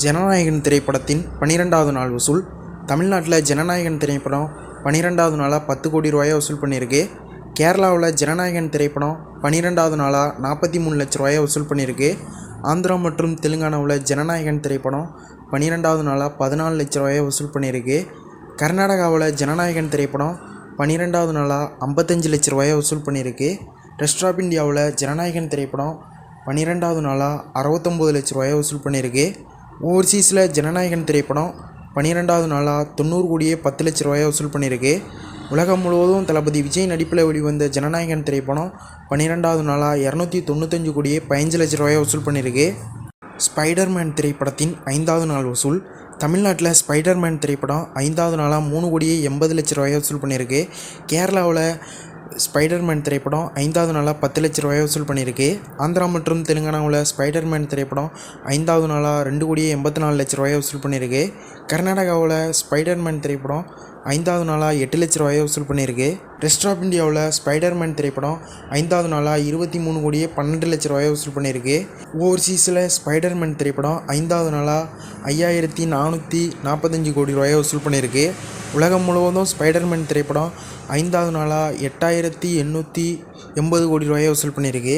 ஜனநாயகன் திரைப்படத்தின் 12வது நாள் வசூல். தமிழ்நாட்டில் ஜனநாயகன் திரைப்படம் 12வது நாளாக 10 கோடி ரூபாயை வசூல் பண்ணியிருக்கு. கேரளாவில் ஜனநாயகன் திரைப்படம் 12வது நாளாக 43 லட்ச ரூபாயை வசூல் பண்ணியிருக்கு. ஆந்திரா மற்றும் தெலுங்கானாவில் ஜனநாயகன் திரைப்படம் 12வது நாளாக 14 லட்ச ரூபாயை வசூல் பண்ணியிருக்கு. கர்நாடகாவில் ஜனநாயகன் திரைப்படம் 12வது நாளாக 55 லட்ச ரூபாயை வசூல் பண்ணியிருக்கு. ரெஸ்ட் ஆஃப் இந்தியாவில் ஜனநாயகன் திரைப்படம் 12வது நாளாக 69 லட்ச ரூபாயை வசூல் பண்ணியிருக்கு. ஓவர்சீஸில் ஜனநாயகன் திரைப்படம் 12வது நாளாக 90 கோடியே 10 லட்ச ரூபாயை வசூல் பண்ணியிருக்கு. உலகம் முழுவதும் தளபதி விஜய் நடிப்பில் வெளிவந்த ஜனநாயகன் திரைப்படம் 12வது நாளாக 295 கோடியே 15 லட்ச ரூபாயை வசூல் பண்ணியிருக்கு. ஸ்பைடர்மேன் திரைப்படத்தின் 5வது நாள் வசூல். தமிழ்நாட்டில் ஸ்பைடர்மேன் திரைப்படம் 5வது நாளாக 3 கோடியே 80 லட்ச ரூபாயை வசூல் பண்ணியிருக்கு. கேரளாவில் ஸ்பைடர்மேன் திரைப்படம் 5வது நாளாக 10 லட்ச ரூபாயை வசூல் பண்ணியிருக்கு. ஆந்திரா மற்றும் தெலுங்கானாவில் ஸ்பைடர்மேன் திரைப்படம் 5வது நாளாக 2 கோடியே 84 லட்ச ரூபாயை வசூல் பண்ணியிருக்கு. கர்நாடகாவில் ஸ்பைடர்மேன் திரைப்படம் 5வது நாளாக 8 லட்ச ரூபாயை வசூல் பண்ணியிருக்கு. ரெஸ்ட் ஆஃப் இந்தியாவில் ஸ்பைடர்மேன் திரைப்படம் 5வது நாளாக 23 கோடியே 12 லட்ச ரூபாயை வசூல் பண்ணியிருக்கு. ஓவர்சீஸில் ஸ்பைடர்மேன் திரைப்படம் 5வது நாளாக 5445 கோடி ரூபாயை வசூல் பண்ணியிருக்கு. உலகம் முழுவதும் ஸ்பைடர்மேன் திரைப்படம் 5வது நாளாக 8880 கோடி ரூபாயை வசூல் பண்ணியிருக்கு.